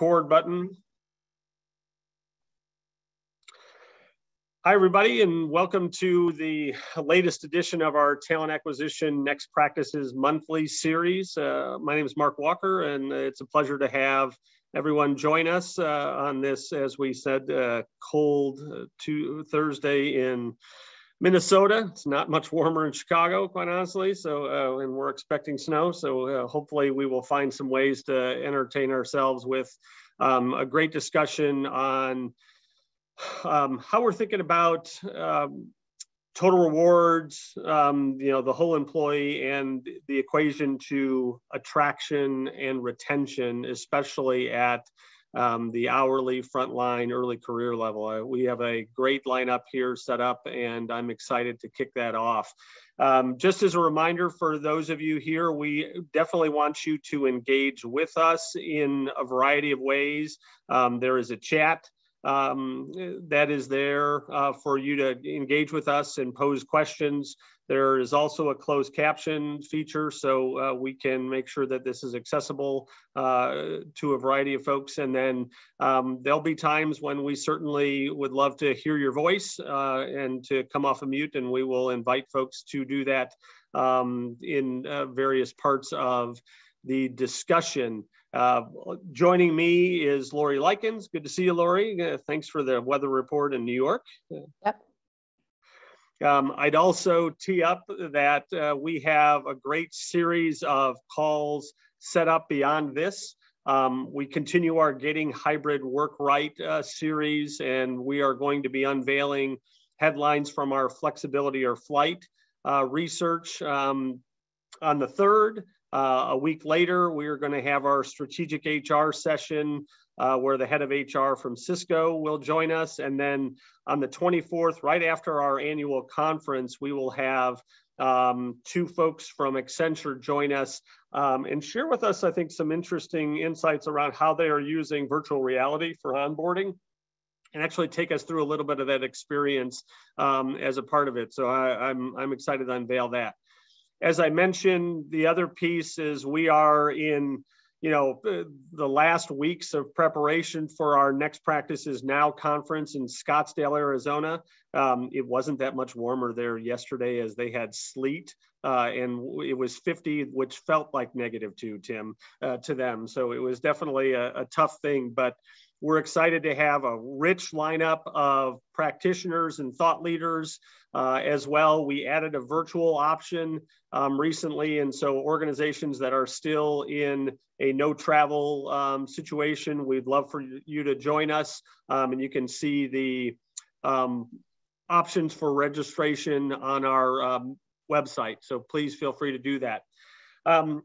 record button. Hi, everybody, and welcome to the latest edition of our Talent Acquisition Next Practices monthly series. My name is Mark Walker, and it's a pleasure to have everyone join us on this, as we said, cold Thursday in Minnesota. It's not much warmer in Chicago, quite honestly. So, and we're expecting snow. So hopefully we will find some ways to entertain ourselves with a great discussion on how we're thinking about total rewards, the whole employee and the equation to attraction and retention, especially at the hourly, frontline, early career level. We have a great lineup here set up, and I'm excited to kick that off. Just as a reminder for those of you here, we definitely want you to engage with us in a variety of ways. There is a chat that is there for you to engage with us and pose questions. There is also a closed caption feature, so we can make sure that this is accessible to a variety of folks. And then there'll be times when we certainly would love to hear your voice and to come off of mute, and we will invite folks to do that in various parts of the discussion. Joining me is Lori Likens. Good to see you, Lori. Thanks for the weather report in New York. Yep. I'd also tee up that we have a great series of calls set up beyond this. We continue our Getting Hybrid Work Right series, and we are going to be unveiling headlines from our Flexibility or Flight research on the 3rd. A week later, we are going to have our strategic HR session where the head of HR from Cisco will join us. And then on the 24th, right after our annual conference, we will have 2 folks from Accenture join us and share with us, I think, some interesting insights around how they are using virtual reality for onboarding and actually take us through a little bit of that experience as a part of it. So I'm excited to unveil that. As I mentioned, the other piece is we are in, the last weeks of preparation for our Next Practices Now conference in Scottsdale, Arizona. It wasn't that much warmer there yesterday as they had sleet and it was 50, which felt like -2, Tim, to them. So it was definitely a tough thing, but we're excited to have a rich lineup of practitioners and thought leaders as well. We added a virtual option recently, and so organizations that are still in a no travel situation, we'd love for you to join us, and you can see the options for registration on our website, so please feel free to do that.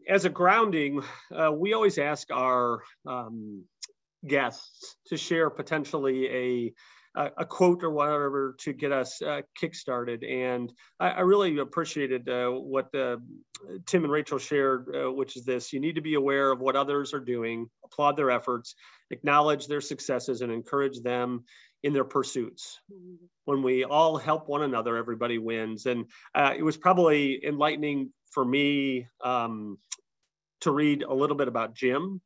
As a grounding, we always ask our guests to share potentially a quote or whatever to get us kickstarted. And I really appreciated what Tim and Rachel shared, which is this: you need to be aware of what others are doing, applaud their efforts, acknowledge their successes, and encourage them in their pursuits. When we all help one another, everybody wins. And it was probably enlightening for me to read a little bit about Jim.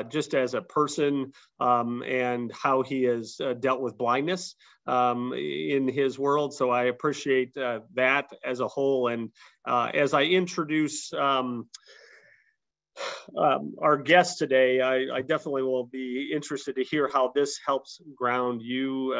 Just as a person and how he has dealt with blindness in his world. So I appreciate that as a whole. And as I introduce our guest today, I definitely will be interested to hear how this helps ground you,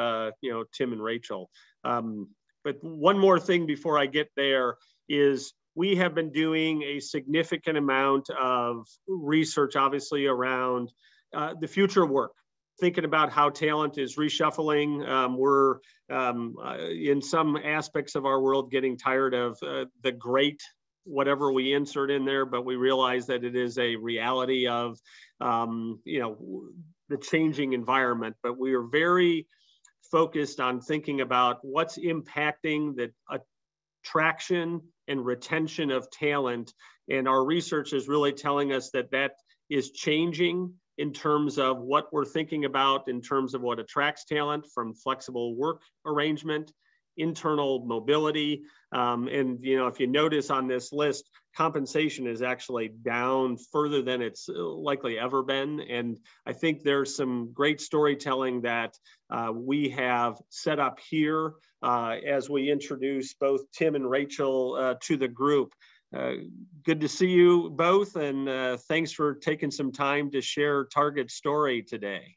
Tim and Rachel. But one more thing before I get there is we have been doing a significant amount of research, obviously, around the future of work, thinking about how talent is reshuffling. We're in some aspects of our world getting tired of the great whatever we insert in there, but we realize that it is a reality of the changing environment. But we are very focused on thinking about what's impacting the attraction and retention of talent. And our research is really telling us that that is changing in terms of what we're thinking about, in terms of what attracts talent, from flexible work arrangement internal mobility. And, you know, if you notice on this list, compensation is actually down further than it's likely ever been. And I think there's some great storytelling that we have set up here as we introduce both Tim and Rachel to the group. Good to see you both, and thanks for taking some time to share Target's story today.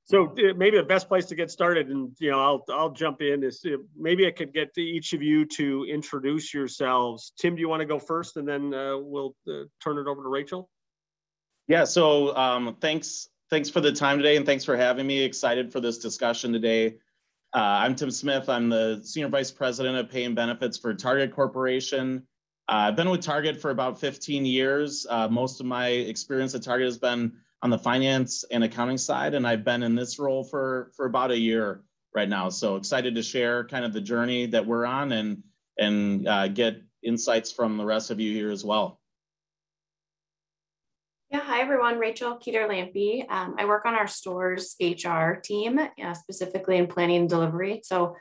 So maybe the best place to get started, and you know, I'll jump in, is maybe I could get each of you to introduce yourselves. Tim, do you want to go first, and then we'll turn it over to Rachel? Yeah. So thanks for the time today, and thanks for having me. Excited for this discussion today. I'm Tim Smith. I'm the Senior Vice President of Pay and Benefits for Target Corporation. I've been with Target for about 15 years. Most of my experience at Target has been on the finance and accounting side, and I've been in this role for about a year right now. So excited to share kind of the journey that we're on and get insights from the rest of you here as well. Yeah, hi everyone, Rachel Keeter-Lampy. I work on our stores HR team, specifically in planning and delivery. So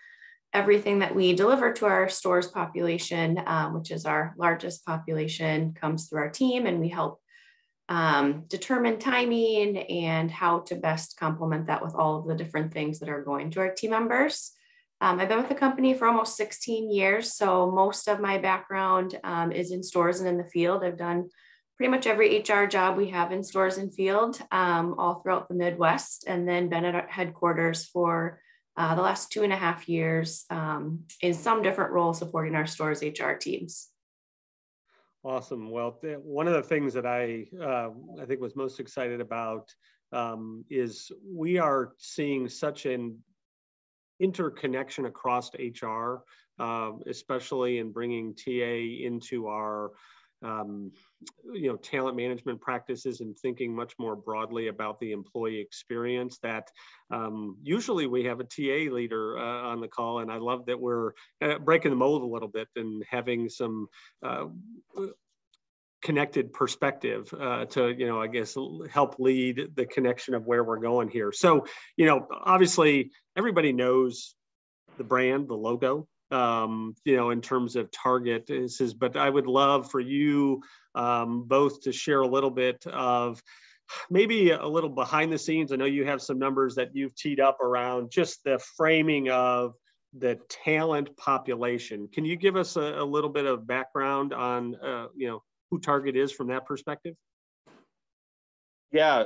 everything that we deliver to our stores population, which is our largest population, comes through our team, and we help determine timing and how to best complement that with all of the different things that are going to our team members. I've been with the company for almost 16 years. So most of my background is in stores and in the field. I've done pretty much every HR job we have in stores and field all throughout the Midwest, and then been at our headquarters for the last 2.5 years in some different roles supporting our stores HR teams. Awesome. Well, one of the things that I think was most excited about is we are seeing such an interconnection across HR, especially in bringing TA into our talent management practices and thinking much more broadly about the employee experience. That usually we have a TA leader on the call, and I love that we're breaking the mold a little bit and having some connected perspective to, I guess, help lead the connection of where we're going here. So, obviously everybody knows the brand, the logo, in terms of Target but I would love for you both to share a little bit of maybe a little behind the scenes. I know you have some numbers that you've teed up around just the framing of the talent population. Can you give us a little bit of background on, who Target is from that perspective? Yeah,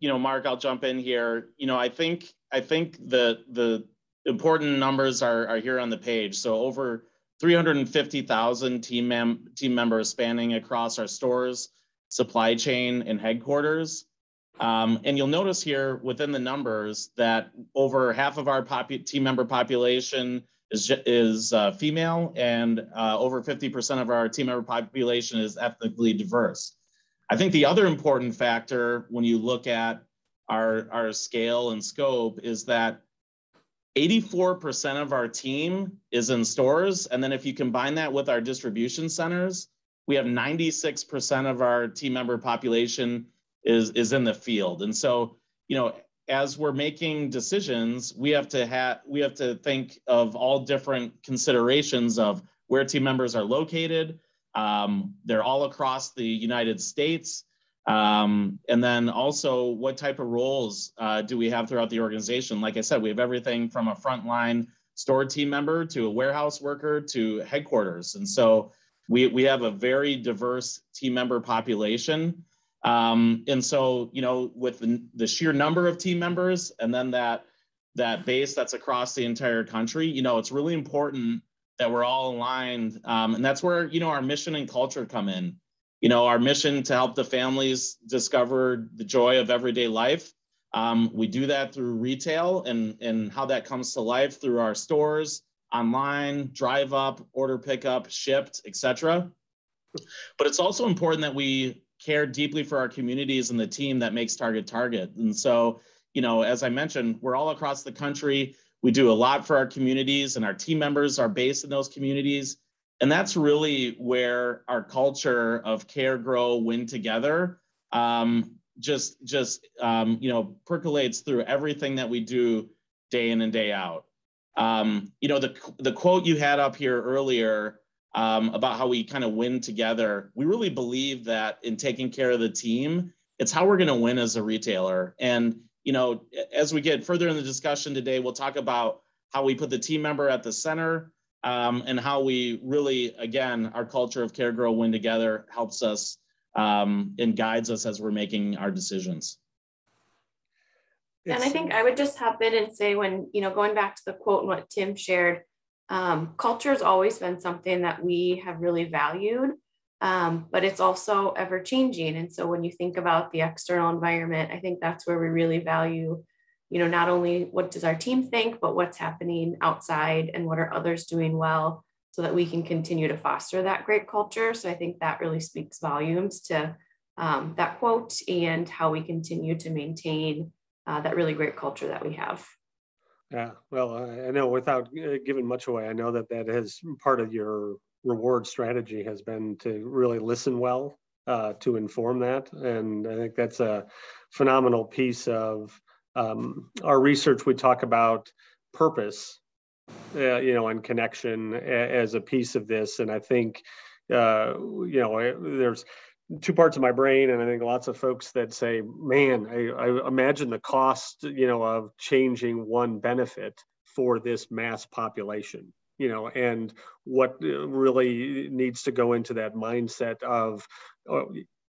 Mark, I'll jump in here. I think the important numbers are here on the page. So over 350,000 team members spanning across our stores, supply chain, and headquarters. And you'll notice here within the numbers that over half of our team member population is female, and over 50% of our team member population is ethnically diverse. I think the other important factor when you look at our scale and scope is that 84% of our team is in stores. And then if you combine that with our distribution centers, we have 96% of our team member population is in the field. And so, as we're making decisions, we have to think of all different considerations of where team members are located. They're all across the United States. And then also what type of roles do we have throughout the organization? Like I said, we have everything from a frontline store team member to a warehouse worker to headquarters. And so we have a very diverse team member population. And so, with the sheer number of team members and then that base that's across the entire country, it's really important that we're all aligned. And that's where, our mission and culture come in. Our mission to help the families discover the joy of everyday life. We do that through retail and how that comes to life through our stores, online, drive up, order pickup, shipped, etc. But it's also important that we care deeply for our communities and the team that makes Target Target. And so, as I mentioned, we're all across the country. We do a lot for our communities, and our team members are based in those communities. And that's really where our culture of care, grow, win together percolates through everything that we do day in and day out. The quote you had up here earlier about how we kind of win together, we really believe that in taking care of the team, it's how we're going to win as a retailer. And, as we get further in the discussion today, we'll talk about how we put the team member at the center, and how we really, again, our culture of Care, Grow, Win Together helps us and guides us as we're making our decisions. And I think I would just hop in and say, when, going back to the quote and what Tim shared, culture has always been something that we have really valued, but it's also ever changing. And so when you think about the external environment, I think that's where we really value, not only what does our team think, but what's happening outside and what are others doing well, so that we can continue to foster that great culture. So I think that really speaks volumes to that quote and how we continue to maintain that really great culture that we have. Yeah, well, I know without giving much away, I know that has part of your reward strategy has been to really listen well, to inform that. And I think that's a phenomenal piece of our research. We talk about purpose, and connection as a piece of this. And I think, there's two parts of my brain, and I think lots of folks that say, man, I imagine the cost, of changing one benefit for this mass population, and what really needs to go into that mindset of,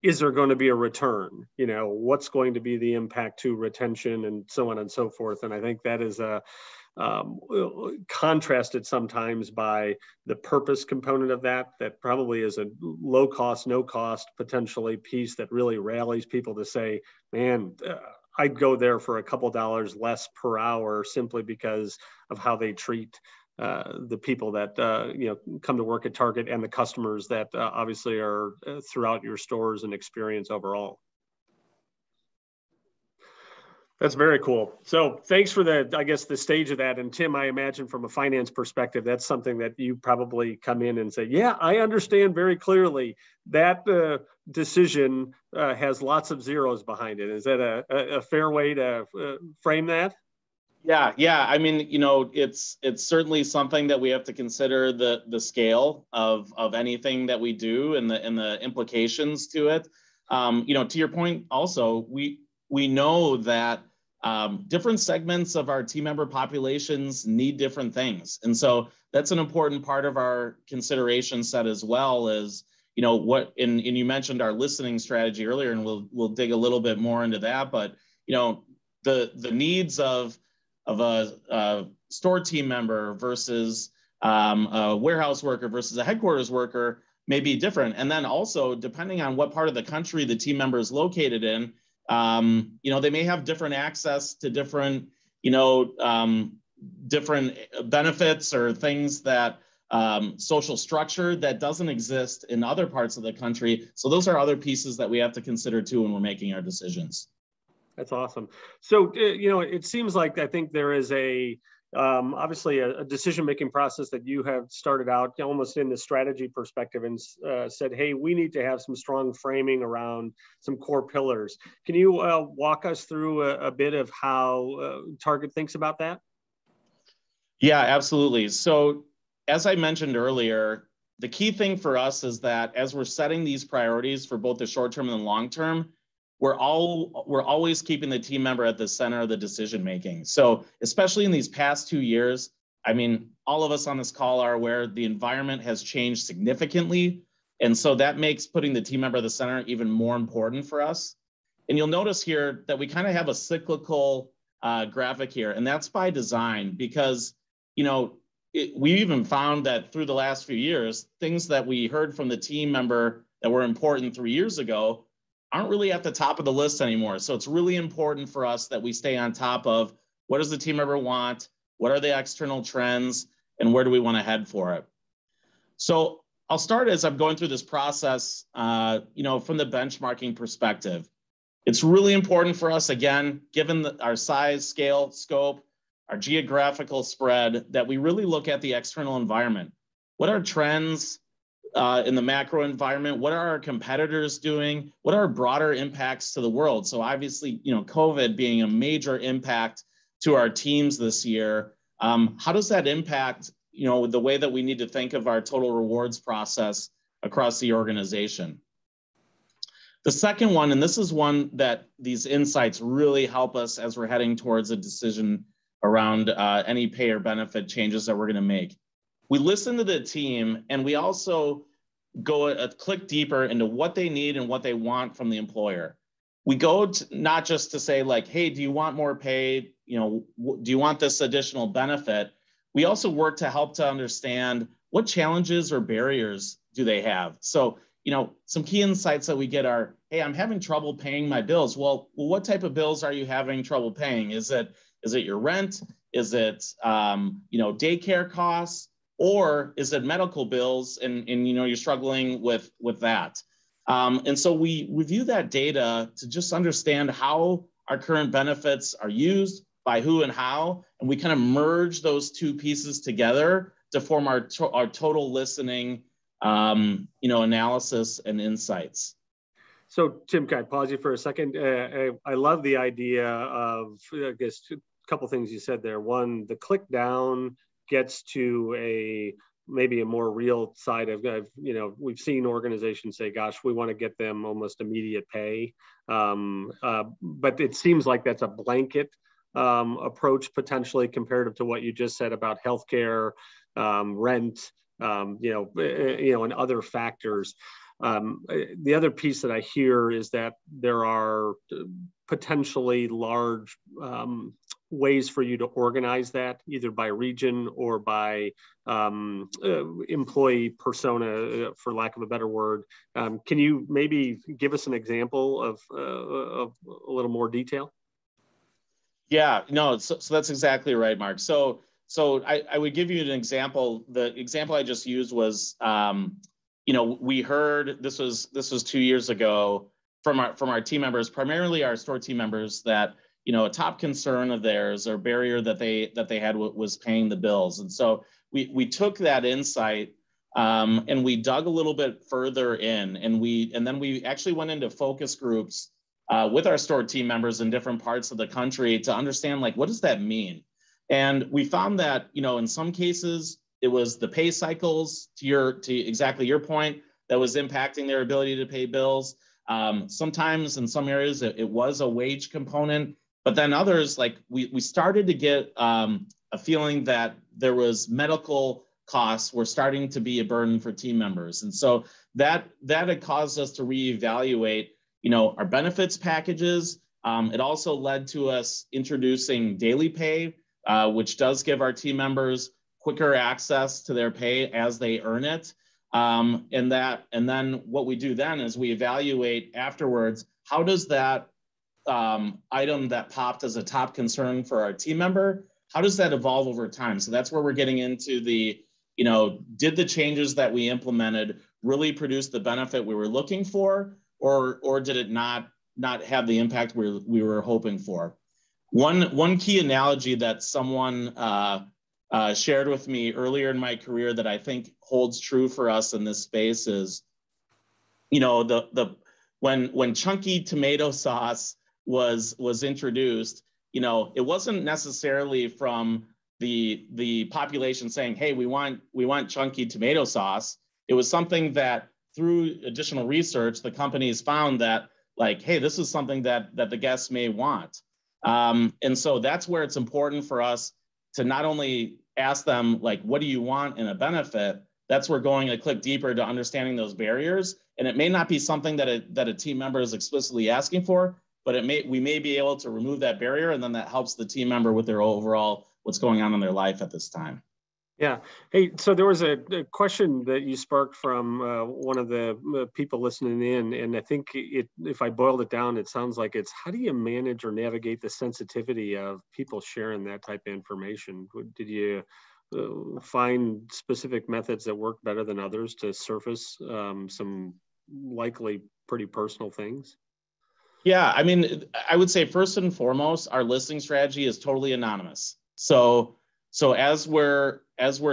is there going to be a return? What's going to be the impact to retention and so on and so forth. And I think that is contrasted sometimes by the purpose component of that probably is a low cost, no cost, potentially piece that really rallies people to say, man, I'd go there for a couple dollars less per hour simply because of how they treat the people that come to work at Target and the customers that obviously are throughout your stores and experience overall. That's very cool. So thanks for the stage of that. And Tim, I imagine from a finance perspective, that's something that you probably come in and say, yeah, I understand very clearly that decision has lots of zeros behind it. Is that a fair way to frame that? Yeah. I mean, it's certainly something that we have to consider the scale of anything that we do and the implications to it. To your point, also, we know that different segments of our team member populations need different things. And so that's an important part of our consideration set as well as, and you mentioned our listening strategy earlier, and we'll dig a little bit more into that, but, the needs of a store team member versus a warehouse worker versus a headquarters worker may be different. And then also, depending on what part of the country the team member is located in, they may have different access to different benefits or things that social structure that doesn't exist in other parts of the country. So those are other pieces that we have to consider too when we're making our decisions. That's awesome. So, it seems like I think there is obviously a decision-making process that you have started out almost in the strategy perspective and said, hey, we need to have some strong framing around some core pillars. Can you walk us through a bit of how Target thinks about that? Yeah, absolutely. So as I mentioned earlier, the key thing for us is that as we're setting these priorities for both the short term and the long term, we're always keeping the team member at the center of the decision making. So especially in these past 2 years, I mean, all of us on this call are aware the environment has changed significantly. And so that makes putting the team member at the center even more important for us. And you'll notice here that we kind of have a cyclical graphic here, and that's by design because, we even found that through the last few years, things that we heard from the team member that were important 3 years ago aren't really at the top of the list anymore. So it's really important for us that we stay on top of what does the team member want, what are the external trends, and where do we want to head for it. So I'll start as I'm going through this process, from the benchmarking perspective. It's really important for us, again, given our size, scale, scope, our geographical spread, that we really look at the external environment. What are trends in the macro environment? What are our competitors doing? What are broader impacts to the world? So obviously, COVID being a major impact to our teams this year. How does that impact, the way that we need to think of our total rewards process across the organization? The second one, and this is one that these insights really help us as we're heading towards a decision around any pay or benefit changes that we're going to make. We listen to the team, and we also go a click deeper into what they need and what they want from the employer. We go to, not just to say like, hey, do you want more pay? Do you want this additional benefit? We also work to help to understand what challenges or barriers do they have. So, some key insights that we get are, hey, I'm having trouble paying my bills. Well, what type of bills are you having trouble paying? Is it your rent? Is it, daycare costs? Or is it medical bills and you're struggling with that? And so we review that data to just understand how our current benefits are used, by who and how, and we kind of merge those two pieces together to form our total listening, analysis and insights. So Tim, can I pause you for a second? I love the idea of, I guess, a couple things you said there. One, the click down gets to maybe a more real side of, we've seen organizations say, gosh, we want to get them almost immediate pay. But it seems like that's a blanket approach potentially comparative to what you just said about healthcare, rent, and other factors. The other piece that I hear is that there are potentially large ways for you to organize that, either by region or by employee persona, for lack of a better word. Can you maybe give us an example of a little more detail? Yeah, no, so that's exactly right, Mark. So I would give you an example. The example I just used was, we heard this was 2 years ago from our team members, primarily our store team members, that a top concern of theirs or barrier that they had was paying the bills. And so we took that insight and we dug a little bit further in, and then we actually went into focus groups with our store team members in different parts of the country to understand, like, what does that mean? And we found that, in some cases, it was the pay cycles, to exactly your point, that was impacting their ability to pay bills. Sometimes in some areas, it was a wage component, but then others, like we started to get a feeling that there was medical costs were starting to be a burden for team members. And so that had caused us to reevaluate, our benefits packages. It also led to us introducing daily pay, which does give our team members quicker access to their pay as they earn it. And then what we do then is we evaluate afterwards, how does that item that popped as a top concern for our team member, how does that evolve over time? So that's where we're getting into the, did the changes that we implemented really produce the benefit we were looking for, or did it not have the impact we were hoping for? One key analogy that someone shared with me earlier in my career that I think holds true for us in this space is, when chunky tomato sauce was introduced, it wasn't necessarily from the population saying, hey, we want chunky tomato sauce. It was something that through additional research, the companies found that, like, hey, this is something that the guests may want. And so that's where it's important for us to not only ask them, like, what do you want in a benefit? That's where going a click deeper to understanding those barriers. And it may not be something that a team member is explicitly asking for, but we may be able to remove that barrier, and then that helps the team member with their overall what's going on in their life at this time. Yeah. Hey, so there was a question that you sparked from one of the people listening in, and I think if I boiled it down, it sounds like it's, how do you manage or navigate the sensitivity of people sharing that type of information? Did you find specific methods that work better than others to surface some likely pretty personal things? Yeah, I mean, I would say first and foremost, our listing strategy is totally anonymous. So as we're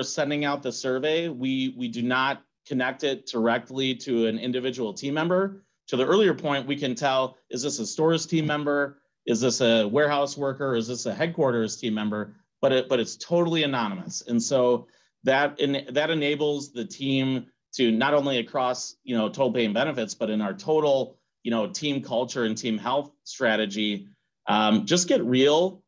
sending out the survey, we do not connect it directly to an individual team member. To the earlier point, we can tell, is this a stores team member? is this a warehouse worker? Is this a headquarters team member? But it's totally anonymous. And so that enables the team to not only across, total pay and benefits, but in our total, team culture and team health strategy, just get real,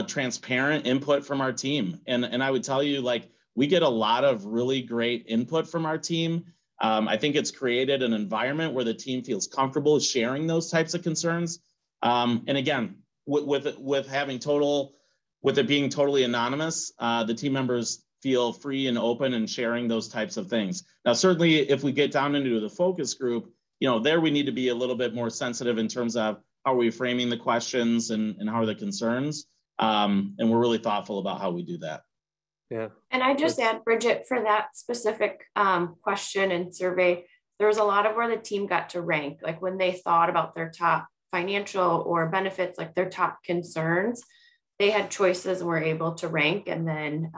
transparent input from our team. And I would tell you, like, we get a lot of really great input from our team. I think it's created an environment where the team feels comfortable sharing those types of concerns. And again, with it being totally anonymous, the team members feel free and open in sharing those types of things. Now, certainly if we get down into the focus group, there we need to be a little bit more sensitive in terms of how are we framing the questions and how are the concerns. And we're really thoughtful about how we do that. Yeah. And I just add, Bridget, for that specific question and survey, there was a lot of where the team got to rank, like when they thought about their top financial or benefits, like their top concerns, they had choices and were able to rank. And then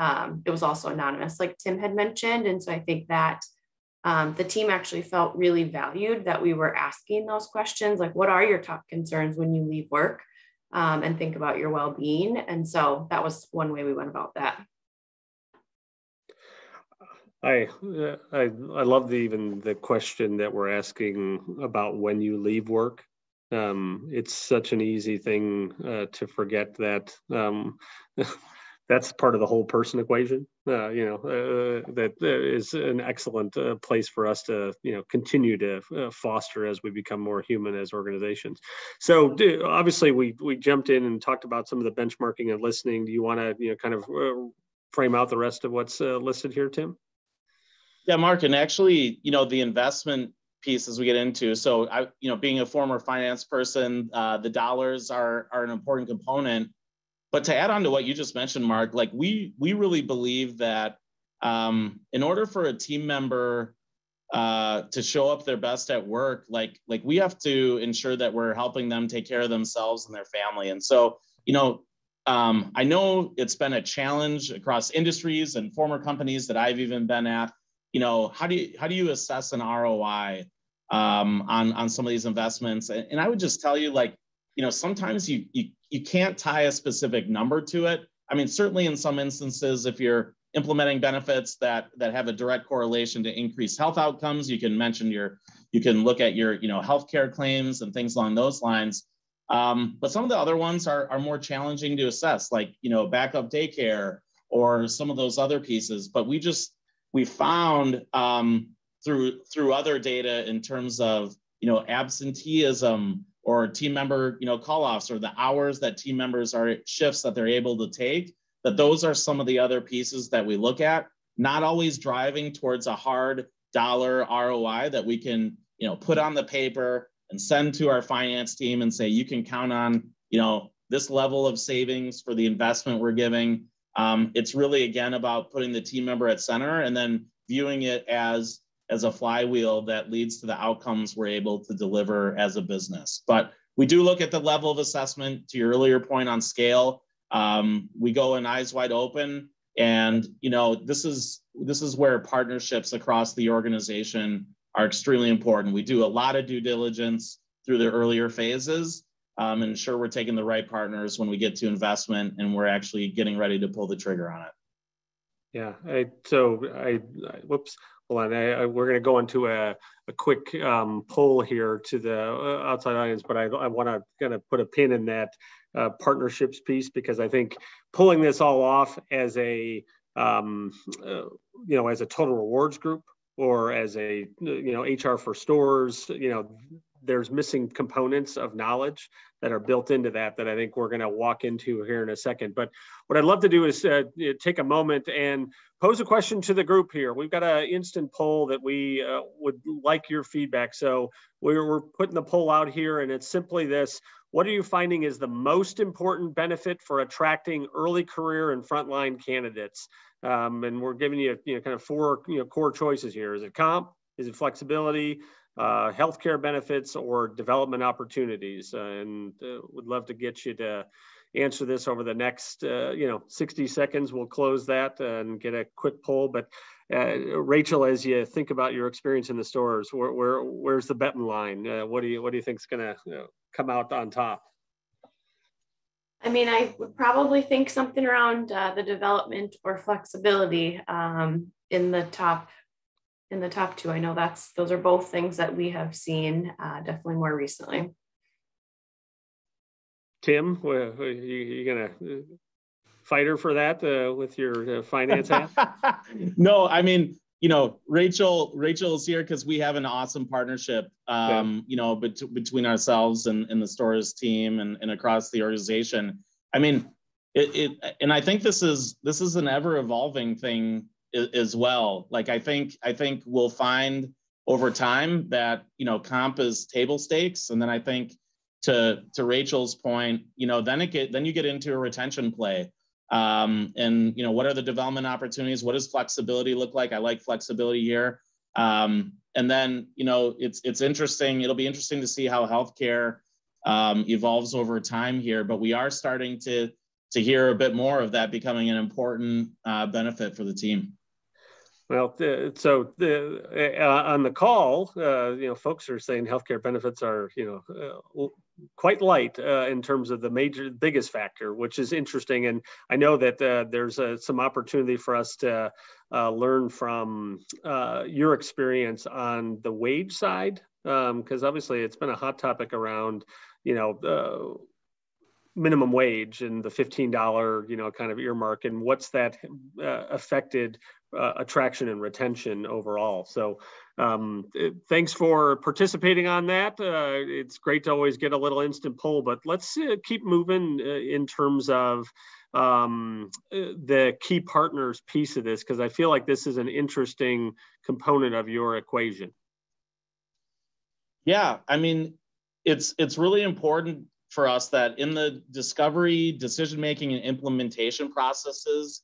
it was also anonymous, like Tim had mentioned. And so I think that the team actually felt really valued that we were asking those questions, like what are your top concerns when you leave work and think about your well-being. And so that was one way we went about that. I love even the question that we're asking about when you leave work. It's such an easy thing to forget that that's part of the whole person equation. That is an excellent place for us to continue to foster as we become more human as organizations. So obviously we jumped in and talked about some of the benchmarking and listening. Do you want to kind of frame out the rest of what's listed here, Tim? Yeah, Mark, and actually, the investment piece as we get into, so I, being a former finance person, the dollars are an important component. But to add on to what you just mentioned, Mark, like we really believe that in order for a team member to show up their best at work, like we have to ensure that we're helping them take care of themselves and their family. And so, I know it's been a challenge across industries and former companies that I've even been at. How do you assess an ROI on some of these investments? And I would just tell you, like, sometimes you can't tie a specific number to it. I mean, certainly in some instances, if you're implementing benefits that have a direct correlation to increased health outcomes, you can look at your healthcare claims and things along those lines. But some of the other ones are more challenging to assess, like backup daycare or some of those other pieces. But we found through other data in terms of absenteeism or team member call-offs or the hours that team members are shifts that they're able to take, that those are some of the other pieces that we look at, not always driving towards a hard dollar ROI that we can put on the paper and send to our finance team and say you can count on this level of savings for the investment we're giving. It's really, again, about putting the team member at center and then viewing it as a flywheel that leads to the outcomes we're able to deliver as a business. But we do look at the level of assessment. To your earlier point on scale, we go in eyes wide open, and this is where partnerships across the organization are extremely important. We do a lot of due diligence through the earlier phases. And ensure we're taking the right partners when we get to investment and we're actually getting ready to pull the trigger on it. Yeah. Whoops. Hold on. We're going to go into a quick poll here to the outside audience, but I want to kind of put a pin in that partnerships piece, because I think pulling this all off as a as a total rewards group or as a HR for stores, there's missing components of knowledge that are built into that I think we're going to walk into here in a second. But what I'd love to do is take a moment and pose a question to the group here. We've got an instant poll that we would like your feedback. So we're putting the poll out here, and it's simply this: what are you finding is the most important benefit for attracting early career and frontline candidates? And we're giving you, kind of four core choices here. Is it comp? Is it flexibility? Healthcare benefits, or development opportunities? And would love to get you to answer this over the next 60 seconds. We'll close that and get a quick poll. But Rachel, as you think about your experience in the stores, where's the betting line? What do you think is going to come out on top? I mean, I would probably think something around the development or flexibility in the top two. I know those are both things that we have seen definitely more recently. Tim, you gonna fighter for that with your finance hat? No, I mean, Rachel is here because we have an awesome partnership, between ourselves and the stores team and across the organization. I mean, and I think this is an ever evolving thing as well. Like, I think we'll find over time that, comp is table stakes. And then I think to Rachel's point, then you get into a retention play. And what are the development opportunities? What does flexibility look like? I like flexibility here. And then, it's interesting. It'll be interesting to see how healthcare evolves over time here, but we are starting to hear a bit more of that becoming an important benefit for the team. Well, on the call, folks are saying healthcare benefits are, quite light in terms of the biggest factor, which is interesting. And I know that there's some opportunity for us to learn from your experience on the wage side, because obviously it's been a hot topic around, minimum wage and the $15, kind of earmark, and what's that affected attraction and retention overall. So thanks for participating on that. It's great to always get a little instant poll, but let's keep moving in terms of the key partners piece of this, because I feel like this is an interesting component of your equation. Yeah, I mean, it's really important for us that in the discovery, decision-making, and implementation processes,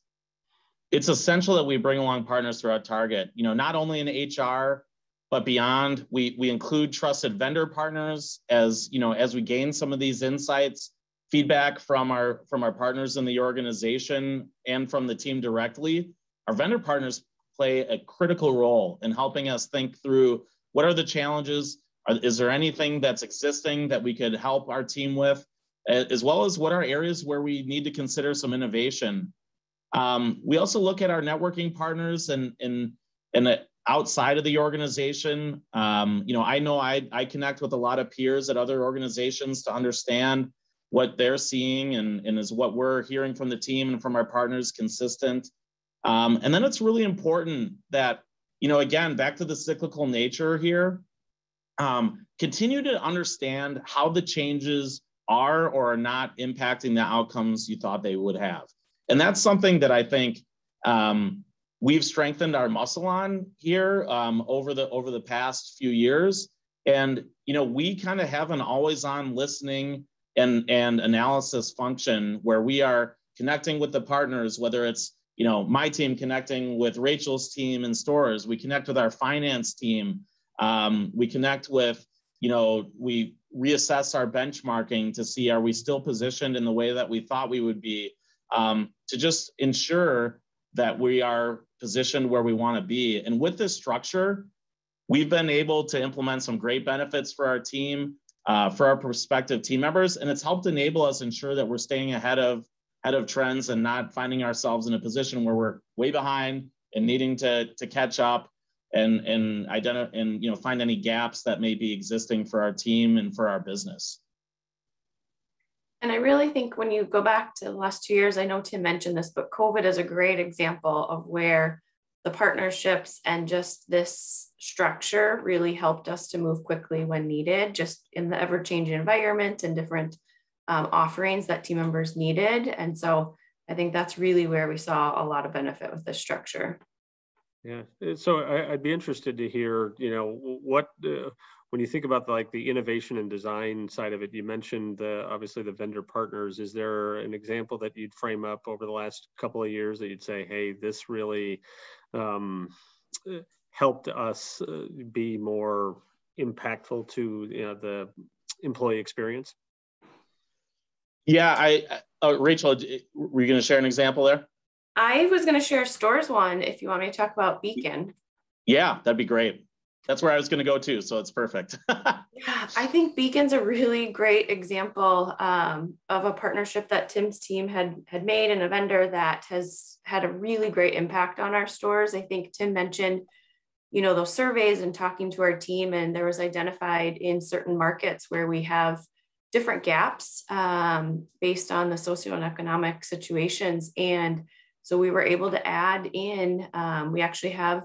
it's essential that we bring along partners throughout Target, not only in HR, but beyond. We include trusted vendor partners as we gain some of these insights, feedback from our partners in the organization and from the team directly. Our vendor partners play a critical role in helping us think through what are the challenges. Is there anything that's existing that we could help our team with, as well as what are areas where we need to consider some innovation. We also look at our networking partners and outside of the organization. I know I connect with a lot of peers at other organizations to understand what they're seeing and is what we're hearing from the team and from our partners consistent. And then it's really important that, again, back to the cyclical nature here, continue to understand how the changes are or are not impacting the outcomes you thought they would have. And that's something that I think we've strengthened our muscle on here over the past few years. And, we kind of have an always on listening and analysis function where we are connecting with the partners, whether it's, my team connecting with Rachel's team in stores, we connect with our finance team. We connect with, we reassess our benchmarking to see, are we still positioned in the way that we thought we would be, to just ensure that we are positioned where we want to be. And with this structure, we've been able to implement some great benefits for our team, for our prospective team members. And it's helped enable us ensure that we're staying ahead of trends and not finding ourselves in a position where we're way behind and needing to catch up and identify and find any gaps that may be existing for our team and for our business. And I really think when you go back to the last 2 years, I know Tim mentioned this, but COVID is a great example of where the partnerships and just this structure really helped us to move quickly when needed, just in the ever-changing environment and different offerings that team members needed. And so I think that's really where we saw a lot of benefit with this structure. Yeah. So I'd be interested to hear, what, when you think about the innovation and design side of it, you mentioned obviously the vendor partners. Is there an example that you'd frame up over the last couple of years that you'd say, hey, this really helped us be more impactful to the employee experience? Yeah, Rachel, were you going to share an example there? I was going to share stores one if you want me to talk about Beacon. Yeah, that'd be great. That's where I was going to go too. So it's perfect. Yeah, I think Beacon's a really great example of a partnership that Tim's team had made, and a vendor that has had a really great impact on our stores. I think Tim mentioned, those surveys and talking to our team, and there was identified in certain markets where we have different gaps based on the socioeconomic situations. And so we were able to add in, we actually have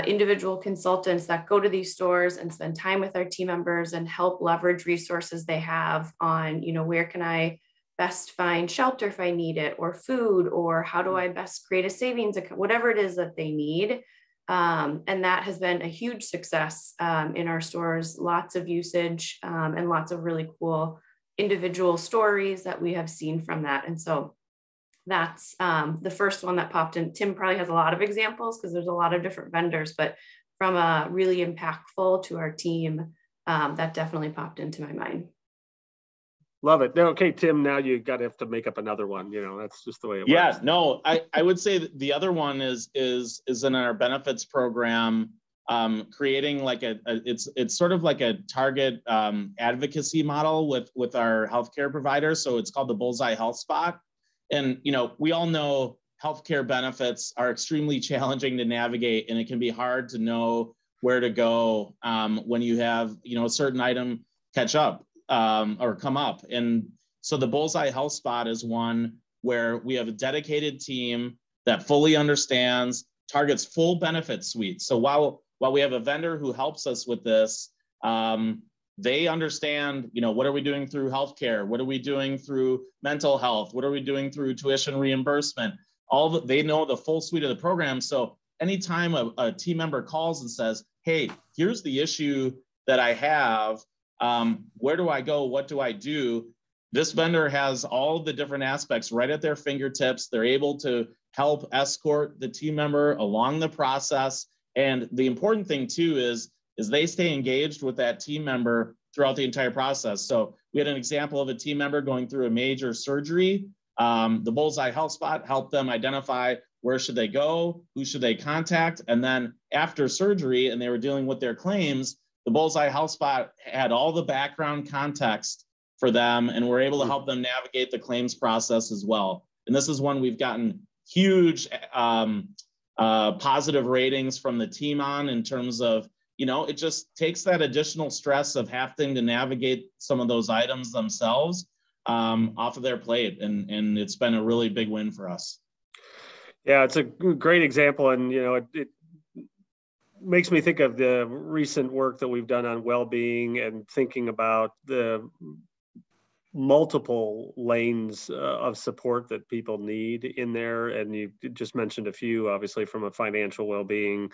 individual consultants that go to these stores and spend time with our team members and help leverage resources they have on, where can I best find shelter if I need it, or food, or how do I best create a savings account, whatever it is that they need. And that has been a huge success in our stores, lots of usage and lots of really cool individual stories that we have seen from that. And so that's the first one that popped in. Tim probably has a lot of examples because there's a lot of different vendors, but from a really impactful to our team, that definitely popped into my mind. Love it. Okay, Tim, now you have to make up another one. That's just the way it works. Yeah, no, I would say the other one is in our benefits program, creating like it's sort of like a target advocacy model with our healthcare providers. So it's called the Bullseye Health Spot. And, we all know healthcare benefits are extremely challenging to navigate, and it can be hard to know where to go when you have, a certain item catch up or come up. And so the Bullseye Health Spot is one where we have a dedicated team that fully understands, targets full benefit suite. So while we have a vendor who helps us with this, they understand, what are we doing through healthcare? What are we doing through mental health? What are we doing through tuition reimbursement? They know the full suite of the program. So anytime a team member calls and says, hey, here's the issue that I have, where do I go? What do I do? This vendor has all the different aspects right at their fingertips. They're able to help escort the team member along the process. And the important thing too is they stay engaged with that team member throughout the entire process. So we had an example of a team member going through a major surgery. The Bullseye Health Spot helped them identify where should they go, who should they contact, and then after surgery and they were dealing with their claims, the Bullseye Health Spot had all the background context for them, and we're able to help them navigate the claims process as well. And this is one we've gotten huge positive ratings from the team on, in terms of, it just takes that additional stress of having to navigate some of those items themselves off of their plate. And it's been a really big win for us. Yeah, it's a great example. And, it makes me think of the recent work that we've done on well-being and thinking about the multiple lanes of support that people need in there. And you just mentioned a few, obviously, from a financial well-being,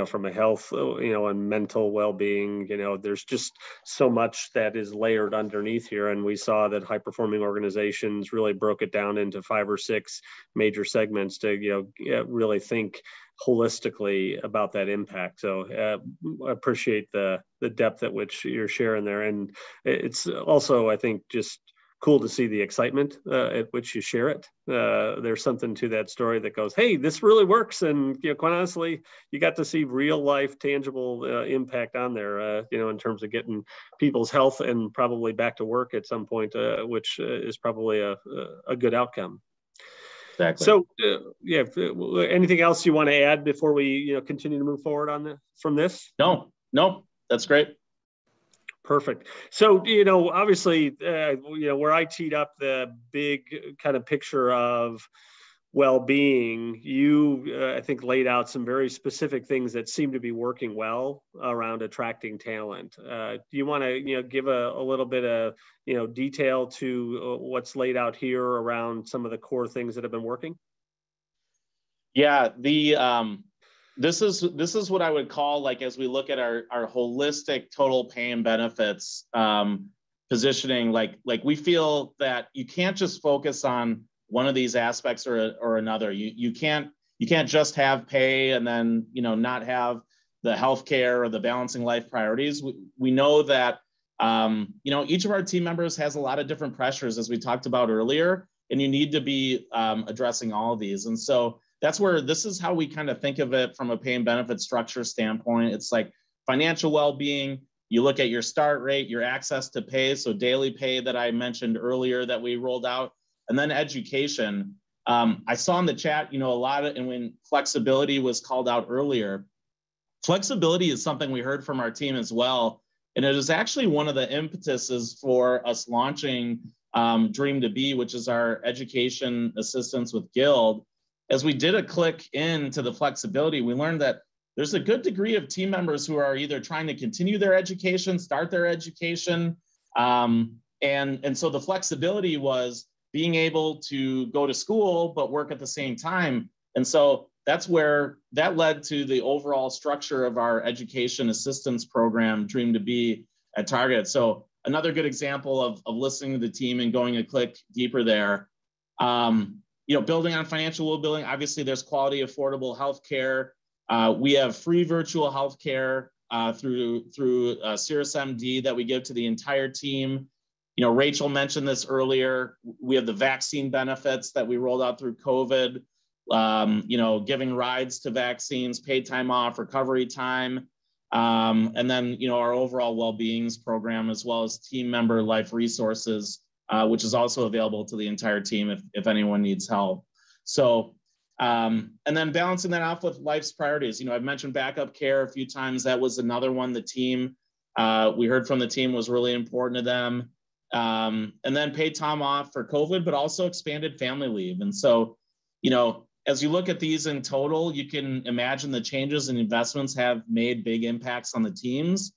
from a health, and mental well-being. There's just so much that is layered underneath here. And we saw that high-performing organizations really broke it down into 5 or 6 major segments to, really think holistically about that impact. So I appreciate the depth at which you're sharing there. And it's also, I think, just cool to see the excitement at which you share it. There's something to that story that goes, hey, this really works. And, quite honestly, you got to see real life, tangible impact on there, in terms of getting people's health and probably back to work at some point, which is probably a good outcome. Exactly. So, anything else you want to add before we, continue to move forward from this? No, that's great. Perfect. So, obviously, where I teed up the big kind of picture of well-being, you, I think, laid out some very specific things that seem to be working well around attracting talent. Do you want to, give a little bit of, detail to what's laid out here around some of the core things that have been working? Yeah, this is what I would call, like, as we look at our holistic total pay and benefits positioning, like we feel that you can't just focus on one of these aspects or another. You can't just have pay and then, not have the healthcare or the balancing life priorities. We know that, each of our team members has a lot of different pressures, as we talked about earlier, and you need to be addressing all of these. And so that's where this is how we kind of think of it from a pay and benefit structure standpoint. It's like financial well-being. You look at your start rate, your access to pay, so daily pay that I mentioned earlier that we rolled out, and then education. I saw in the chat, a lot of, and when flexibility was called out earlier, flexibility is something we heard from our team as well. And it is actually one of the impetuses for us launching Dream to Be, which is our education assistance with Guild. As we did a click into the flexibility, we learned that there's a good degree of team members who are either trying to continue their education, start their education. And so the flexibility was being able to go to school, but work at the same time. And so that's where that led to the overall structure of our education assistance program, Dream to Be at Target. So another good example of listening to the team and going a click deeper there. Building on financial well-being, obviously there's quality, affordable healthcare. We have free virtual healthcare through SiriusMD that we give to the entire team. Rachel mentioned this earlier. We have the vaccine benefits that we rolled out through COVID. Giving rides to vaccines, paid time off, recovery time, and then, our overall well-beings program, as well as team member life resources, which is also available to the entire team if anyone needs help. So, and then balancing that off with life's priorities. I've mentioned backup care a few times. That was another one the team, we heard from the team was really important to them. And then paid time off for COVID, but also expanded family leave. And so, as you look at these in total, you can imagine the changes and investments have made big impacts on the teams,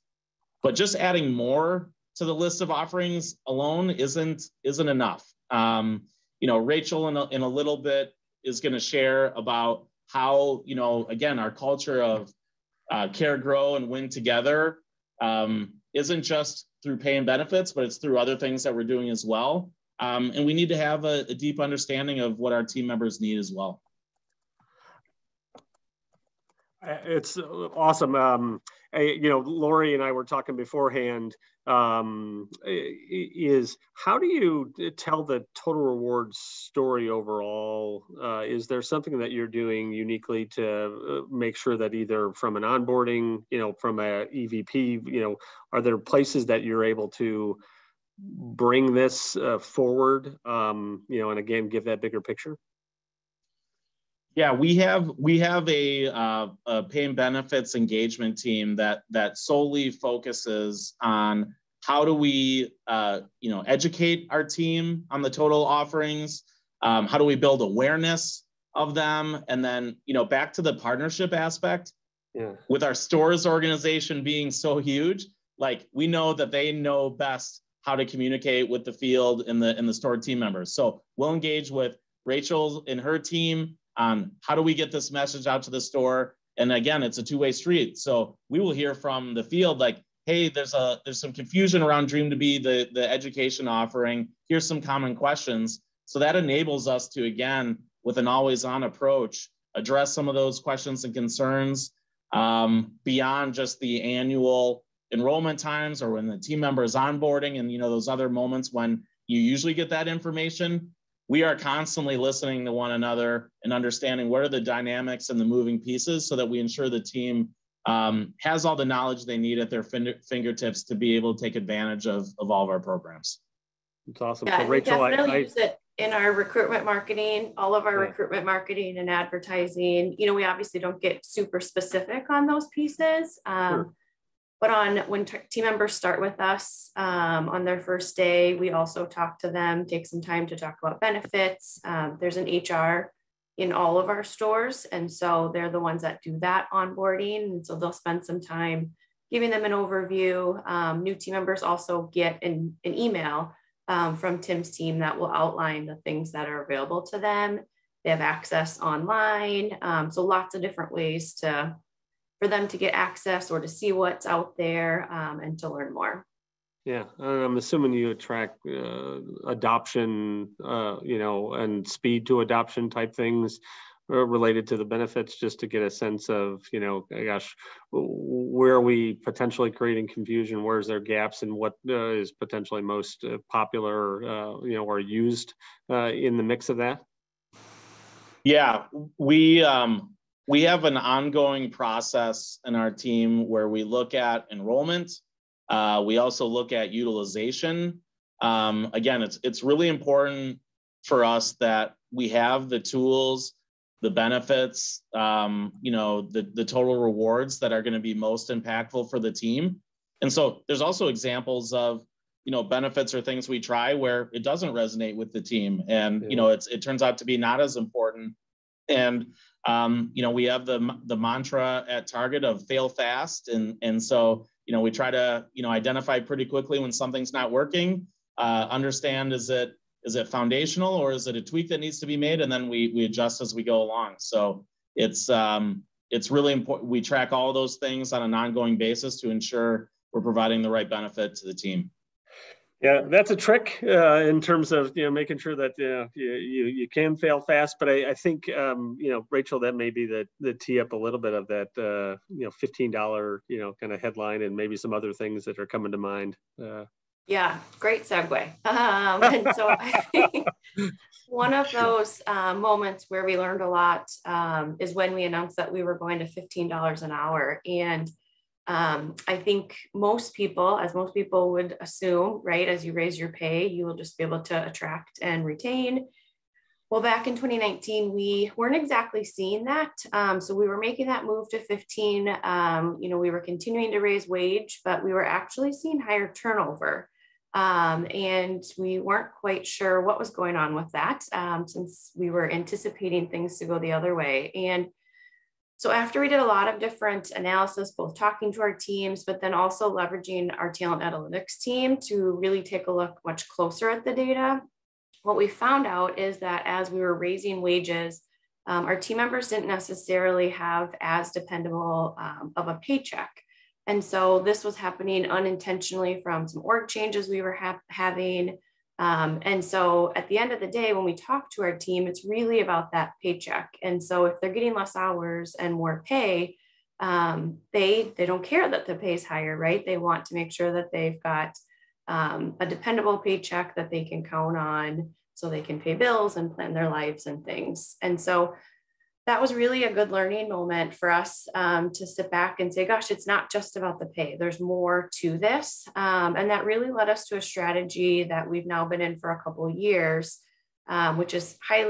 but just adding more to the list of offerings alone isn't enough. Rachel in a little bit is going to share about how, again, our culture of care, grow, and win together isn't just through pay and benefits, but it's through other things that we're doing as well. And we need to have a deep understanding of what our team members need as well. It's awesome. Lori and I were talking beforehand, is how do you tell the total rewards story overall? Is there something that you're doing uniquely to make sure that either from an onboarding, from a EVP, are there places that you're able to bring this forward, and again, give that bigger picture? Yeah, we have a pay and benefits engagement team that solely focuses on how do we educate our team on the total offerings, how do we build awareness of them, and then back to the partnership aspect. Yeah. With our stores organization being so huge, like we know that they know best how to communicate with the field and the store team members. So we'll engage with Rachel and her team on how do we get this message out to the store. And again, it's a two-way street. So we will hear from the field like, hey, there's some confusion around Dream to Be, the education offering. Here's some common questions. So that enables us to, again, with an always-on approach, address some of those questions and concerns beyond just the annual enrollment times or when the team member is onboarding and those other moments when you usually get that information. We are constantly listening to one another and understanding what are the dynamics and the moving pieces so that we ensure the team has all the knowledge they need at their fingertips to be able to take advantage of all of our programs. It's awesome. Yeah, so Rachel, we definitely use it in our recruitment marketing, all of our recruitment marketing and advertising. We obviously don't get super specific on those pieces. Sure. But when team members start with us on their first day, we also talk to them, take some time to talk about benefits. There's an HR in all of our stores. And so they're the ones that do that onboarding. And so they'll spend some time giving them an overview. New team members also get an email from Tim's team that will outline the things that are available to them. They have access online. So lots of different ways for them to get access or to see what's out there and to learn more. Yeah, I'm assuming you track adoption, and speed to adoption type things related to the benefits, just to get a sense of, where are we potentially creating confusion? Where's there gaps and what is potentially most popular, or used in the mix of that? Yeah, we have an ongoing process in our team where we look at enrollment. We also look at utilization. Again, it's really important for us that we have the tools, the benefits, the total rewards that are going to be most impactful for the team. And so there's also examples of, benefits or things we try where it doesn't resonate with the team. And, it turns out to be not as important. And, we have the mantra at Target of fail fast. And so, we try to, identify pretty quickly when something's not working, understand, is it foundational or is it a tweak that needs to be made? And then we adjust as we go along. So it's really important. We track all those things on an ongoing basis to ensure we're providing the right benefit to the team. Yeah, that's a trick in terms of making sure that you can fail fast. But I think Rachel, that may be the tee up a little bit of that $15 kind of headline and maybe some other things that are coming to mind. Yeah, great segue. And so I think one of those moments where we learned a lot is when we announced that we were going to $15 an hour. And I think most people would assume, right, as you raise your pay, you will just be able to attract and retain. Well, back in 2019, we weren't exactly seeing that. So we were making that move to 15. We were continuing to raise wage, but we were actually seeing higher turnover. And we weren't quite sure what was going on with that, since we were anticipating things to go the other way. And so after we did a lot of different analysis, both talking to our teams, but then also leveraging our talent analytics team to really take a look much closer at the data, what we found out is that as we were raising wages, our team members didn't necessarily have as dependable of a paycheck. And so this was happening unintentionally from some org changes we were having. And so at the end of the day, when we talk to our team, it's really about that paycheck. And so if they're getting less hours and more pay, they don't care that the pay is higher, right? They want to make sure that they've got a dependable paycheck that they can count on so they can pay bills and plan their lives and things. And so that was really a good learning moment for us to sit back and say, gosh, it's not just about the pay. There's more to this. And that really led us to a strategy that we've now been in for a couple of years, which is high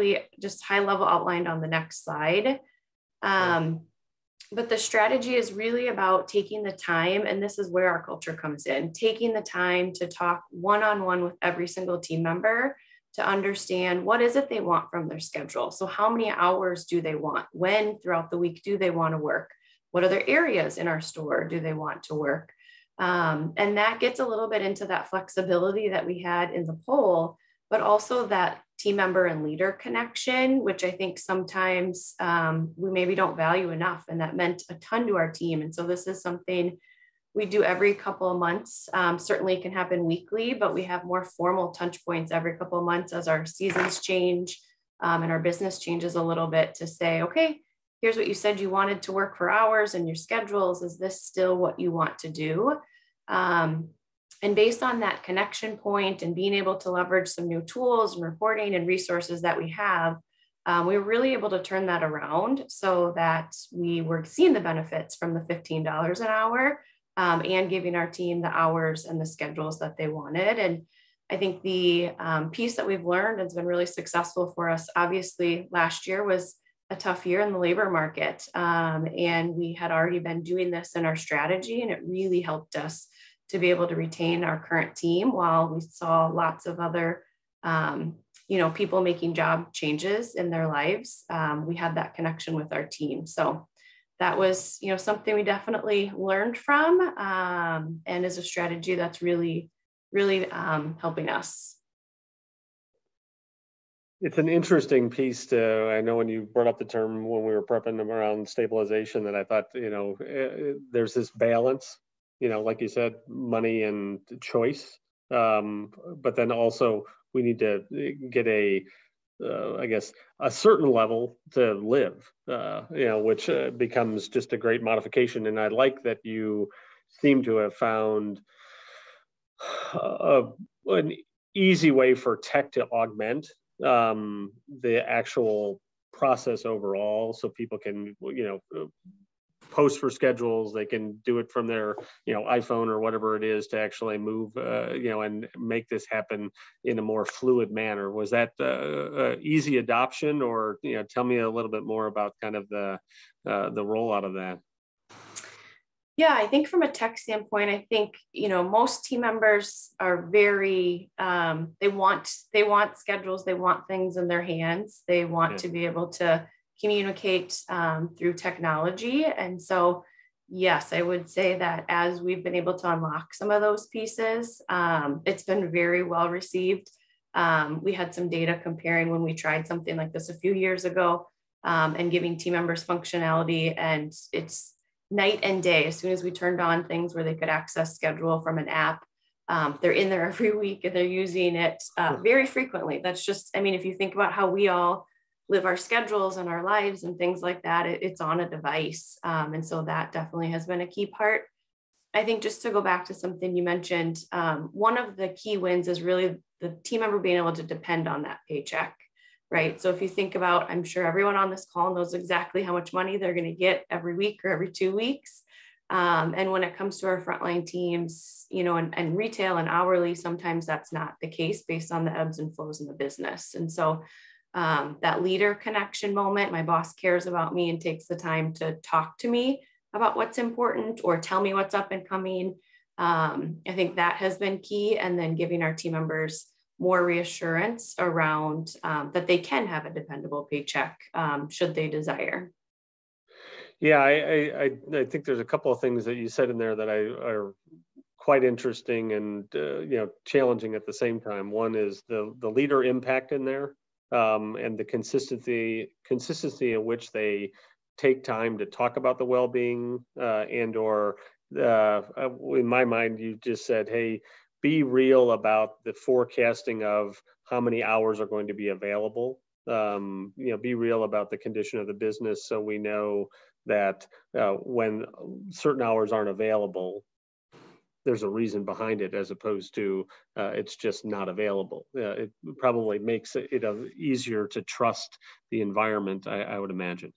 level outlined on the next slide. But the strategy is really about taking the time, and this is where our culture comes in, taking the time to talk one-on-one with every single team member to understand what is it they want from their schedule. So how many hours do they want? When throughout the week do they want to work? What other areas in our store do they want to work? And that gets a little bit into that flexibility that we had in the poll, but also that team member and leader connection, which I think sometimes we maybe don't value enough. And that meant a ton to our team. And so this is something we do every couple of months. Certainly it can happen weekly, but we have more formal touch points every couple of months as our seasons change and our business changes a little bit to say, okay, here's what you said you wanted to work for hours and your schedules. Is this still what you want to do? And based on that connection point and being able to leverage some new tools and reporting and resources that we have, we were really able to turn that around so that we were seeing the benefits from the $15 an hour. And giving our team the hours and the schedules that they wanted. And I think the piece that we've learned has been really successful for us. Obviously, last year was a tough year in the labor market. And we had already been doing this in our strategy, and it really helped us to be able to retain our current team while we saw lots of other people making job changes in their lives. We had that connection with our team. So that was, something we definitely learned from and is a strategy that's really, really helping us. It's an interesting piece I know when you brought up the term when we were prepping them around stabilization, that I thought, there's this balance, like you said, money and choice. But then also we need to get a certain level to live, which becomes just a great modification. And I like that you seem to have found an easy way for tech to augment the actual process overall, so people can, post for schedules. They can do it from their, iPhone or whatever it is to actually move, and make this happen in a more fluid manner. Was that easy adoption, or, tell me a little bit more about kind of the rollout of that? Yeah, I think from a tech standpoint, I think, most team members are very, they want schedules, they want things in their hands. They want to be able to communicate through technology. And so, yes, I would say that as we've been able to unlock some of those pieces, it's been very well received. We had some data comparing when we tried something like this a few years ago, and giving team members functionality, and it's night and day. As soon as we turned on things where they could access schedule from an app, they're in there every week and they're using it very frequently. That's just, if you think about how we all live our schedules and our lives and things like that, it's on a device. And so that definitely has been a key part. I think, just to go back to something you mentioned, one of the key wins is really the team member being able to depend on that paycheck. Right. So if you think about, I'm sure everyone on this call knows exactly how much money they're going to get every week or every 2 weeks. And when it comes to our frontline teams, and retail and hourly, sometimes that's not the case based on the ebbs and flows in the business. And so that leader connection moment, my boss cares about me and takes the time to talk to me about what's important or tell me what's up and coming. I think that has been key. And then giving our team members more reassurance around that they can have a dependable paycheck should they desire. Yeah, I think there's a couple of things that you said in there that are quite interesting and challenging at the same time. One is the leader impact in there, and the consistency in which they take time to talk about the well-being, and or in my mind, you just said, hey, be real about the forecasting of how many hours are going to be available. Be real about the condition of the business, so we know that when certain hours aren't available, there's a reason behind it, as opposed to it's just not available. It probably makes it easier to trust the environment, I would imagine.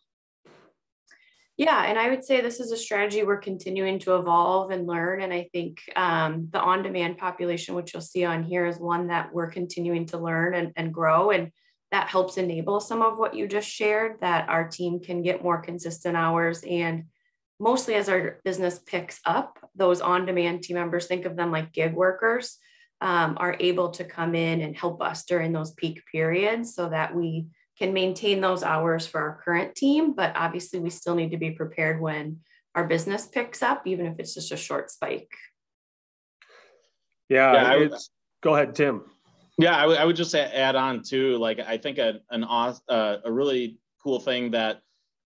Yeah, and I would say this is a strategy we're continuing to evolve and learn. And I think the on-demand population, which you'll see on here, is one that we're continuing to learn and grow. And that helps enable some of what you just shared, that our team can get more consistent hours. And mostly as our business picks up, those on-demand team members, think of them like gig workers, are able to come in and help us during those peak periods so that we can maintain those hours for our current team. But obviously we still need to be prepared when our business picks up, even if it's just a short spike. Yeah, go ahead, Tim. Yeah, I would just add on too, like, I think a really cool thing that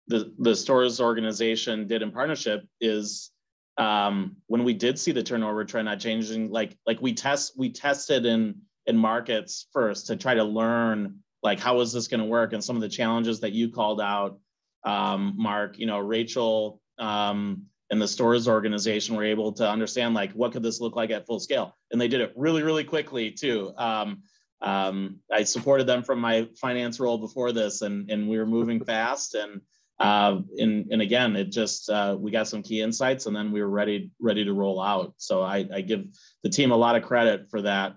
the stores organization did in partnership is when we did see the turnover trend not changing, like we tested in markets first to try to learn, like, how is this going to work? And some of the challenges that you called out, Mark, Rachel and the stores organization were able to understand, like, what could this look like at full scale? And they did it really, really quickly too. I supported them from my finance role before this, and we were moving fast. And again, it just, we got some key insights, and then we were ready to roll out. So I give the team a lot of credit for that,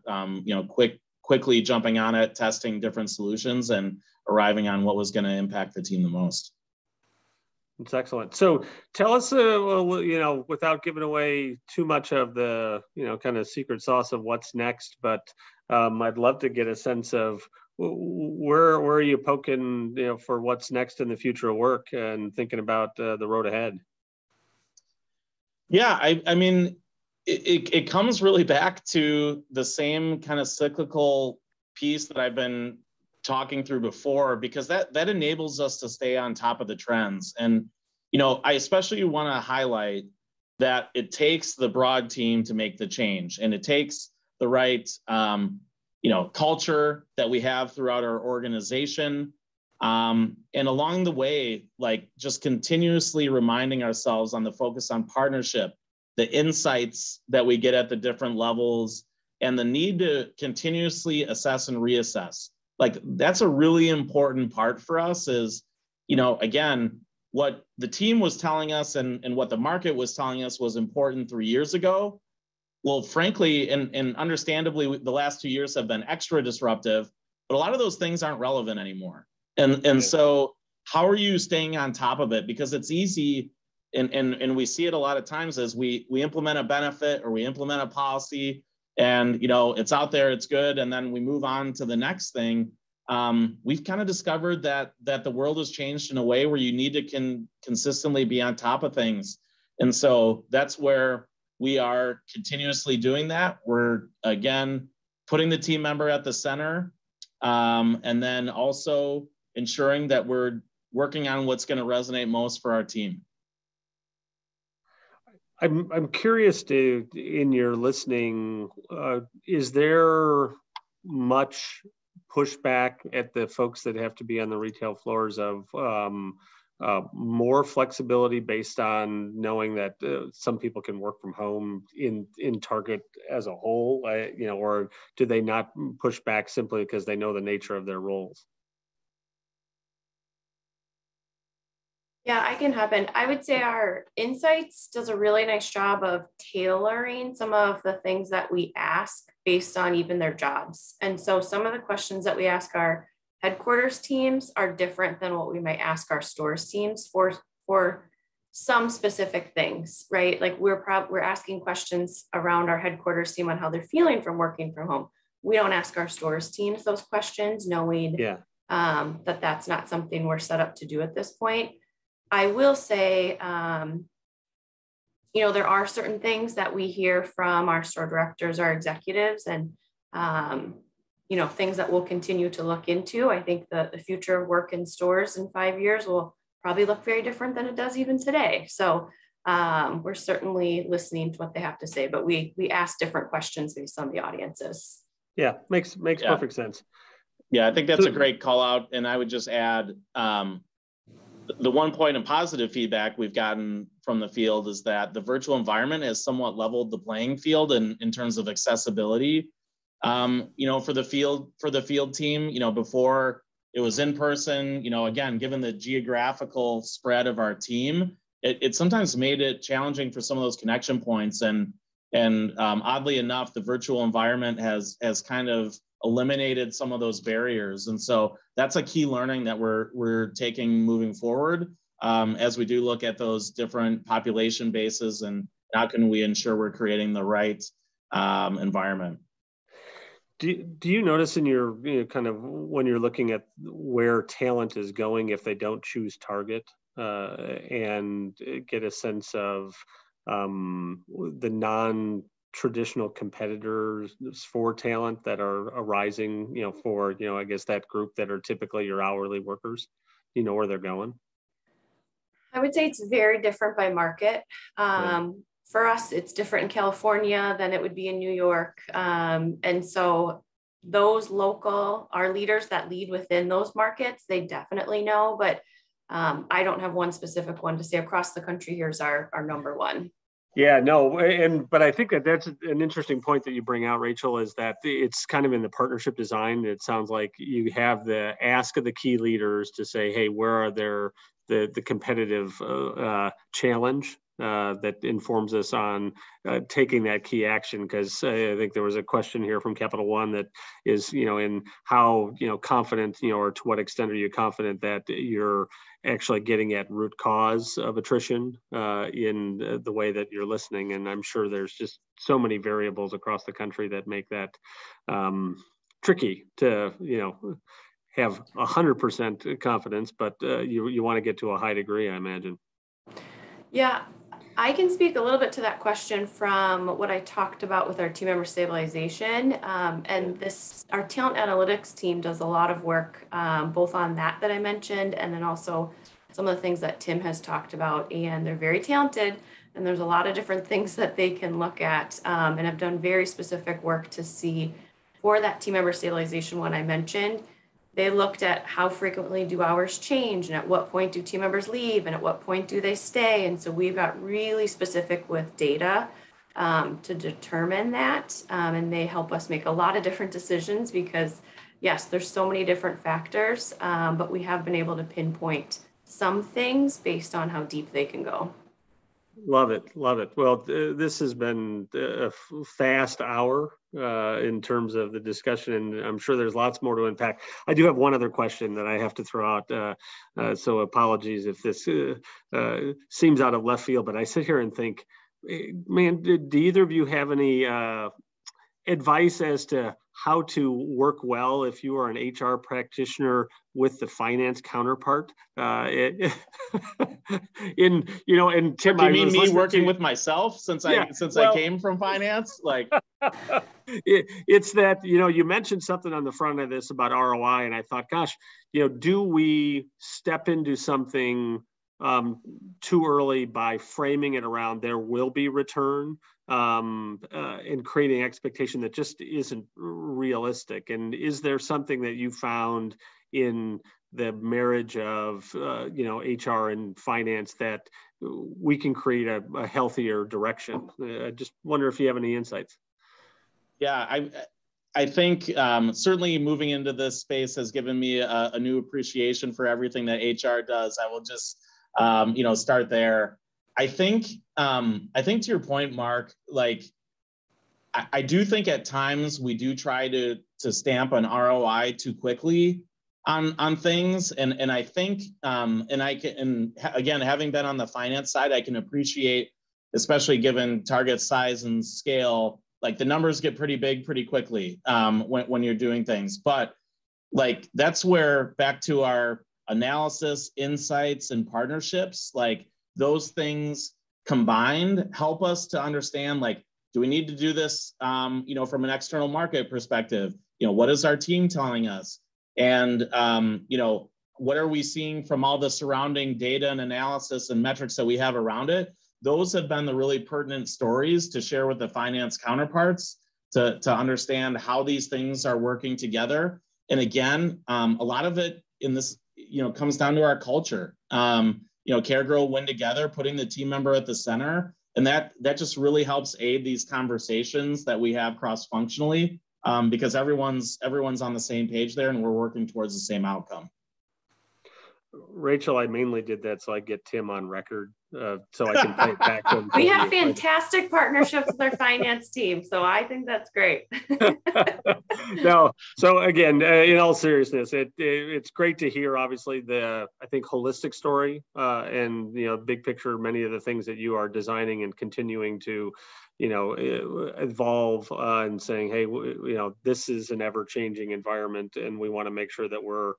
quickly jumping on it, testing different solutions, and arriving on what was going to impact the team the most. It's excellent. So tell us, without giving away too much of the, kind of secret sauce of what's next, but I'd love to get a sense of where are you poking, for what's next in the future of work and thinking about the road ahead. Yeah, I mean, it comes really back to the same kind of cyclical piece that I've been talking through before, because that enables us to stay on top of the trends. And, I especially want to highlight that it takes the broad team to make the change, and it takes the right, culture that we have throughout our organization. And along the way, like, just continuously reminding ourselves on the focus on partnership, the insights that we get at the different levels, and the need to continuously assess and reassess. like that's a really important part for us is, again, what the team was telling us and what the market was telling us was important 3 years ago. Well, frankly, and understandably, the last 2 years have been extra disruptive, but a lot of those things aren't relevant anymore. And so how are you staying on top of it? Because it's easy, and we see it a lot of times as we implement a benefit or we implement a policy, and it's out there, it's good, and then we move on to the next thing. We've kind of discovered that the world has changed in a way where you need to consistently be on top of things. And so that's where we are continuously doing that. We're, again, putting the team member at the center, and then also ensuring that we're working on what's going to resonate most for our team. I'm curious in your listening, is there much pushback at the folks that have to be on the retail floors of more flexibility based on knowing that some people can work from home in Target as a whole, or do they not push back simply because they know the nature of their roles? Yeah, I can hop in. I would say our Insights does a really nice job of tailoring some of the things that we ask based on even their jobs. And so some of the questions that we ask our headquarters teams are different than what we might ask our stores teams for some specific things, right? Like we're asking questions around our headquarters team on how they're feeling from working from home. We don't ask our stores teams those questions, knowing that that's not something we're set up to do at this point. I will say, there are certain things that we hear from our store directors, our executives, and, things that we'll continue to look into. I think the future of work in stores in 5 years will probably look very different than it does even today. So we're certainly listening to what they have to say, but we ask different questions based on the audiences. Yeah, makes perfect sense. Yeah, I think that's a great call out. And I would just add, the one point of positive feedback we've gotten from the field is that the virtual environment has somewhat leveled the playing field in terms of accessibility. For the field team, before it was in person, again, given the geographical spread of our team, it sometimes made it challenging for some of those connection points. And oddly enough, the virtual environment has kind of eliminated some of those barriers. And so that's a key learning that we're taking moving forward as we do look at those different population bases and how can we ensure we're creating the right environment. Do you notice in your kind of when you're looking at where talent is going if they don't choose Target and get a sense of the non-traditional competitors for talent that are arising, for, I guess that group that are typically your hourly workers, where they're going? I would say it's very different by market. For us, it's different in California than it would be in New York. And so those our leaders that lead within those markets, they definitely know, but I don't have one specific one to say across the country, here's our number one. Yeah, no, but I think that's an interesting point that you bring out, Rachel, is that it's kind of in the partnership design. It sounds like you have the ask of the key leaders to say, hey, where are the competitive challenge that informs us on taking that key action? Because I think there was a question here from Capital One that is, in how, confident, or to what extent are you confident that you're actually getting at root cause of attrition in the way that you're listening? And I'm sure there's just so many variables across the country that make that tricky to, have 100% confidence, but you want to get to a high degree, I imagine. Yeah, I can speak a little bit to that question from what I talked about with our team member stabilization. And our talent analytics team does a lot of work both on that I mentioned, and then also some of the things that Tim has talked about. And they're very talented, and there's a lot of different things that they can look at, and have done very specific work to see for that team member stabilization one I mentioned. They looked at how frequently do hours change, and at what point do team members leave, and at what point do they stay. And so we've got really specific with data to determine that. And they help us make a lot of different decisions because yes, there's so many different factors, but we have been able to pinpoint some things based on how deep they can go. Love it. Love it. Well, this has been a fast hour in terms of the discussion, and I'm sure there's lots more to unpack. I do have one other question that I have to throw out. So apologies if this seems out of left field, but I sit here and think, man, do either of you have any advice as to how to work well if you are an HR practitioner with the finance counterpart? And Tim, Do you I mean was me working with myself since I came from finance? Like, it's that, you mentioned something on the front of this about ROI, and I thought, gosh, do we step into something too early by framing it around there will be return, and creating expectation that just isn't realistic? And is there something that you found in the marriage of HR and finance that we can create a healthier direction? I just wonder if you have any insights. Yeah, I think certainly moving into this space has given me a new appreciation for everything that HR does. I will just start there. I think to your point, Mark, like I do think at times we do try to stamp an ROI too quickly on things, and I think and again, having been on the finance side, I can appreciate, especially given target size and scale, like the numbers get pretty big pretty quickly when you're doing things. But like that's where, back to our analysis, insights, and partnerships, like those things combined help us to understand, like, do we need to do this from an external market perspective? What is our team telling us? And what are we seeing from all the surrounding data and analysis and metrics that we have around it? Those have been the really pertinent stories to share with the finance counterparts to understand how these things are working together. And again, a lot of it in this, comes down to our culture. Care, Grow, Win Together, putting the team member at the center. And that just really helps aid these conversations that we have cross-functionally, because everyone's on the same page there and we're working towards the same outcome. Rachel, I mainly did that so I get Tim on record, so I can play it back to him. We have fantastic partnerships with our finance team, so I think that's great. No, so again, in all seriousness, it's great to hear, obviously, I think holistic story, and big picture, many of the things that you are designing and continuing to evolve, and saying, hey, this is an ever-changing environment and we want to make sure that we're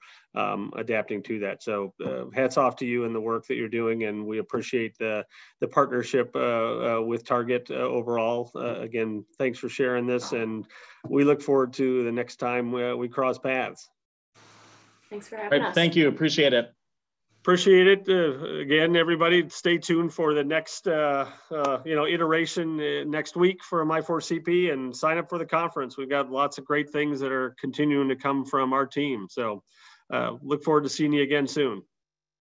adapting to that. So hats off to you and the work that you're doing, and we appreciate the partnership with Target overall. Again, thanks for sharing this, and we look forward to the next time we cross paths. Thanks for having us. Thank you. Appreciate it. Appreciate it. Again, everybody, stay tuned for the next iteration next week for My4CP, and sign up for the conference. We've got lots of great things that are continuing to come from our team. So look forward to seeing you again soon.